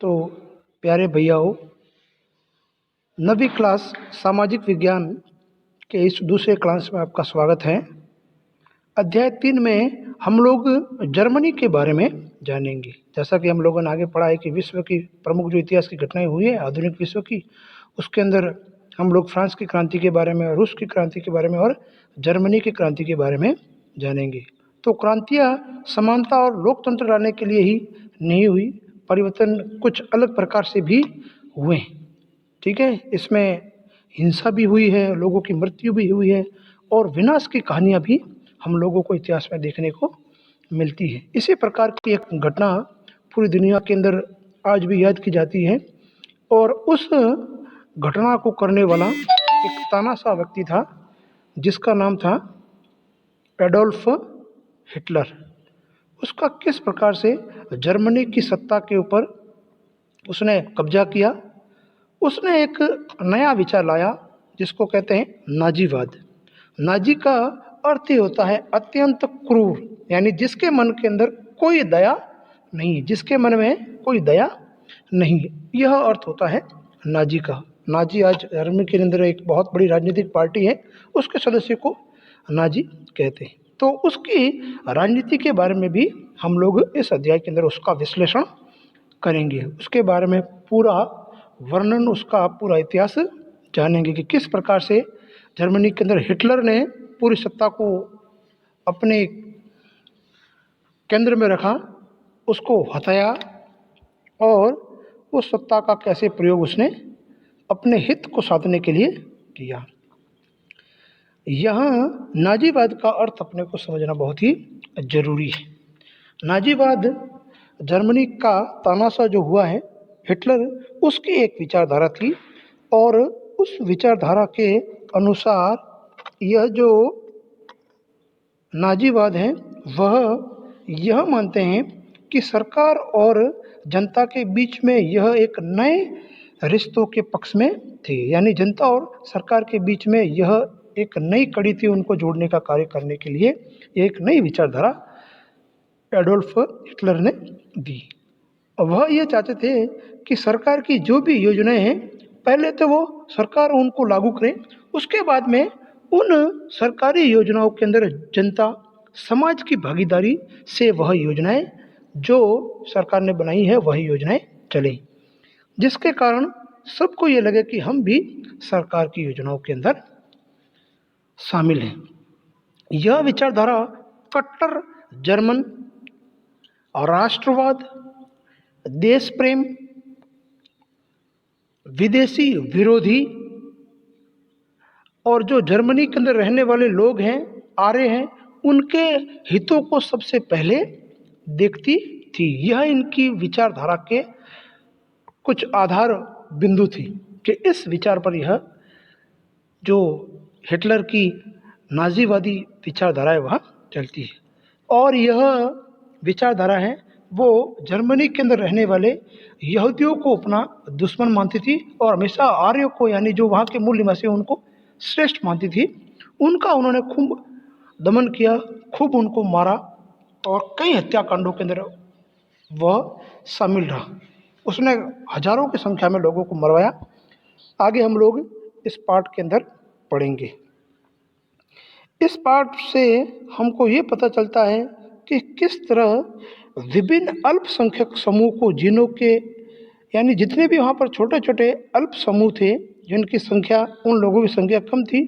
तो प्यारे भैयाओं, नवी क्लास सामाजिक विज्ञान के इस दूसरे क्लास में आपका स्वागत है। अध्याय 3 में हम लोग जर्मनी के बारे में जानेंगे। जैसा कि हम लोगों ने आगे पढ़ा है कि विश्व की प्रमुख जो इतिहास की घटनाएं हुई है आधुनिक विश्व की, उसके अंदर हम लोग फ्रांस की क्रांति के बारे में, रूस की क्रांति के बारे में और जर्मनी की क्रांति के बारे में जानेंगे। तो क्रांतियाँ समानता और लोकतंत्र लाने के लिए ही नहीं हुई, परिवर्तन कुछ अलग प्रकार से भी हुए हैं। ठीक है, इसमें हिंसा भी हुई है, लोगों की मृत्यु भी हुई है और विनाश की कहानियाँ भी हम लोगों को इतिहास में देखने को मिलती है। इसी प्रकार की एक घटना पूरी दुनिया के अंदर आज भी याद की जाती है और उस घटना को करने वाला एक तानाशाह व्यक्ति था जिसका नाम था एडोल्फ हिटलर। उसका किस प्रकार से जर्मनी की सत्ता के ऊपर उसने कब्जा किया। उसने एक नया विचार लाया जिसको कहते हैं नाजीवाद। नाजी का अर्थ ही होता है अत्यंत क्रूर, यानी जिसके मन के अंदर कोई दया नहीं, जिसके मन में कोई दया नहीं, यह अर्थ होता है नाजी का। नाजी आज जर्मनी के अंदर एक बहुत बड़ी राजनीतिक पार्टी है, उसके सदस्य को नाजी कहते हैं। तो उसकी राजनीति के बारे में भी हम लोग इस अध्याय के अंदर उसका विश्लेषण करेंगे, उसके बारे में पूरा वर्णन, उसका पूरा इतिहास जानेंगे कि किस प्रकार से जर्मनी के अंदर हिटलर ने पूरी सत्ता को अपने केंद्र में रखा, उसको हटाया और उस सत्ता का कैसे प्रयोग उसने अपने हित को साधने के लिए किया। यहाँ नाजीवाद का अर्थ अपने को समझना बहुत ही जरूरी है। नाजीवाद जर्मनी का तानाशाह जो हुआ है हिटलर, उसकी एक विचारधारा थी और उस विचारधारा के अनुसार यह जो नाजीवाद है वह यह मानते हैं कि सरकार और जनता के बीच में यह एक नए रिश्तों के पक्ष में थे, यानी जनता और सरकार के बीच में यह एक नई कड़ी थी, उनको जोड़ने का कार्य करने के लिए एक नई विचारधारा एडोल्फ हिटलर ने दी। वह यह चाहते थे कि सरकार की जो भी योजनाएं हैं पहले तो वो सरकार उनको लागू करे, उसके बाद में उन सरकारी योजनाओं के अंदर जनता समाज की भागीदारी से वह योजनाएं जो सरकार ने बनाई है वही योजनाएं चलें, जिसके कारण सबको ये लगे कि हम भी सरकार की योजनाओं के अंदर शामिल हैं। यह विचारधारा कट्टर जर्मन और राष्ट्रवाद, देश प्रेम, विदेशी विरोधी और जो जर्मनी के अंदर रहने वाले लोग हैं, आर्य हैं, उनके हितों को सबसे पहले देखती थी। यह इनकी विचारधारा के कुछ आधार बिंदु थी कि इस विचार पर यह जो हिटलर की नाजीवादी विचारधारा है वह चलती है। और यह विचारधारा है वो जर्मनी के अंदर रहने वाले यहूदियों को अपना दुश्मन मानती थी और हमेशा आर्यों को, यानी जो वहाँ के मूल निवासी उनको श्रेष्ठ मानती थी। उनका उन्होंने खूब दमन किया, खूब उनको मारा और कई हत्याकांडों के अंदर वह शामिल रहा। उसने हजारों की संख्या में लोगों को मरवाया। आगे हम लोग इस पाठ के अंदर पढ़ेंगे। इस पाठ से हमको ये पता चलता है कि किस तरह विभिन्न अल्पसंख्यक समूह को, जिनों के यानी जितने भी वहाँ पर छोटे छोटे अल्प समूह थे जिनकी संख्या, उन लोगों की संख्या कम थी,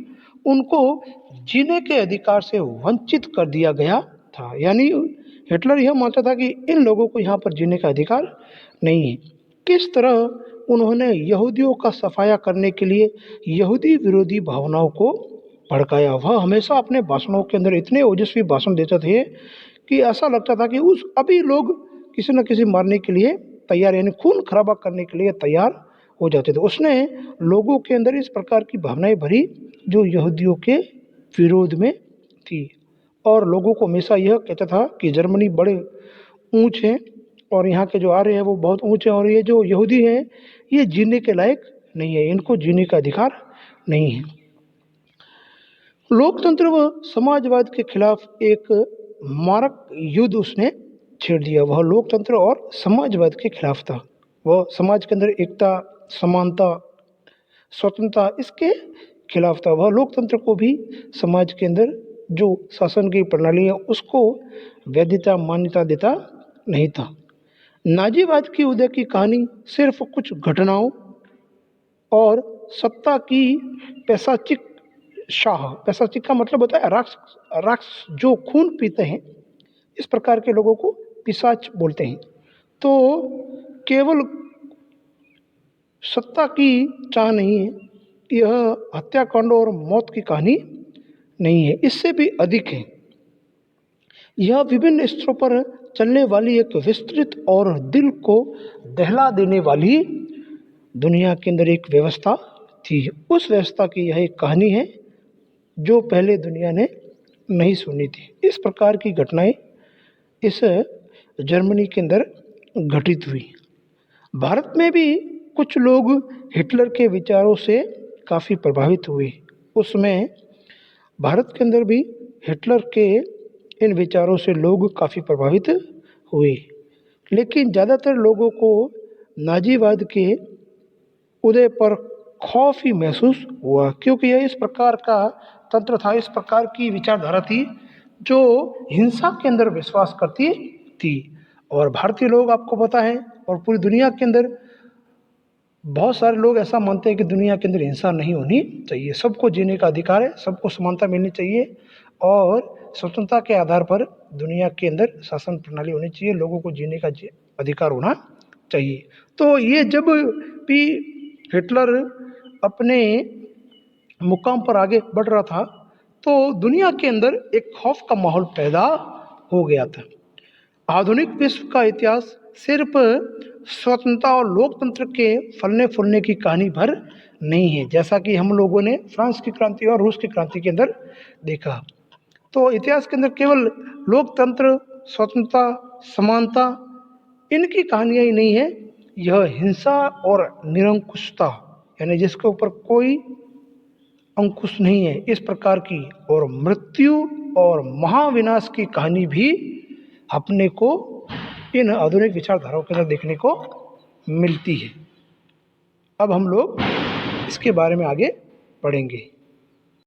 उनको जीने के अधिकार से वंचित कर दिया गया था। यानी हिटलर यह मानता था कि इन लोगों को यहाँ पर जीने का अधिकार नहीं है। किस तरह उन्होंने यहूदियों का सफाया करने के लिए यहूदी विरोधी भावनाओं को भड़काया। वह हमेशा अपने भाषणों के अंदर इतने ओजस्वी भाषण देते थे कि ऐसा लगता था कि उस अभी लोग किसी न किसी मारने के लिए तैयार, यानी खून खराबा करने के लिए तैयार हो जाते थे। उसने लोगों के अंदर इस प्रकार की भावनाएं भरी जो यहूदियों के विरोध में थी और लोगों को हमेशा यह कहता था कि जर्मनी बड़े ऊंच है और यहाँ के जो आर्य हैं वो बहुत ऊंचे हैं और ये जो यहूदी हैं ये जीने के लायक नहीं है, इनको जीने का अधिकार नहीं है। लोकतंत्र व समाजवाद के खिलाफ एक मारक युद्ध उसने छेड़ दिया। वह लोकतंत्र और समाजवाद के खिलाफ था। वह समाज के अंदर एकता, समानता, स्वतंत्रता इसके खिलाफ था। वह लोकतंत्र को भी समाज के अंदर जो शासन की प्रणाली है उसको वैधता मान्यता देता नहीं था। नाजीवाद की उदय की कहानी सिर्फ कुछ घटनाओं और सत्ता की पैशाचिक पैशाचिक का मतलब होता है राक्षस, राक्षस जो खून पीते हैं, इस प्रकार के लोगों को पिशाच बोलते हैं। तो केवल सत्ता की चाह नहीं है, यह हत्याकांड और मौत की कहानी नहीं है, इससे भी अधिक है। यह विभिन्न स्तरों पर चलने वाली एक विस्तृत और दिल को दहला देने वाली दुनिया के अंदर एक व्यवस्था थी। उस व्यवस्था की यह एक कहानी है जो पहले दुनिया ने नहीं सुनी थी। इस प्रकार की घटनाएं इस जर्मनी के अंदर घटित हुई। भारत में भी कुछ लोग हिटलर के विचारों से काफ़ी प्रभावित हुए। उसमें भारत के अंदर भी हिटलर के इन विचारों से लोग काफ़ी प्रभावित हुए, लेकिन ज़्यादातर लोगों को नाजीवाद के उदय पर खौफ ही महसूस हुआ, क्योंकि यह इस प्रकार का तंत्र था, इस प्रकार की विचारधारा थी जो हिंसा के अंदर विश्वास करती थी। और भारतीय लोग आपको पता है और पूरी दुनिया के अंदर बहुत सारे लोग ऐसा मानते हैं कि दुनिया के अंदर हिंसा नहीं होनी चाहिए, सबको जीने का अधिकार है, सबको समानता मिलनी चाहिए और स्वतंत्रता के आधार पर दुनिया के अंदर शासन प्रणाली होनी चाहिए, लोगों को जीने का अधिकार होना चाहिए। तो ये जब भी हिटलर अपने मुकाम पर आगे बढ़ रहा था तो दुनिया के अंदर एक खौफ का माहौल पैदा हो गया था। आधुनिक विश्व का इतिहास सिर्फ स्वतंत्रता और लोकतंत्र के फलने फूलने की कहानी भर नहीं है, जैसा कि हम लोगों ने फ्रांस की क्रांति और रूस की क्रांति के अंदर देखा। तो इतिहास के अंदर केवल लोकतंत्र, स्वतंत्रता, समानता इनकी कहानियाँ ही नहीं है, यह हिंसा और निरंकुशता यानी जिसके ऊपर कोई अंकुश नहीं है, इस प्रकार की और मृत्यु और महाविनाश की कहानी भी अपने को इन आधुनिक विचारधाराओं के अंदर देखने को मिलती है। अब हम लोग इसके बारे में आगे पढ़ेंगे।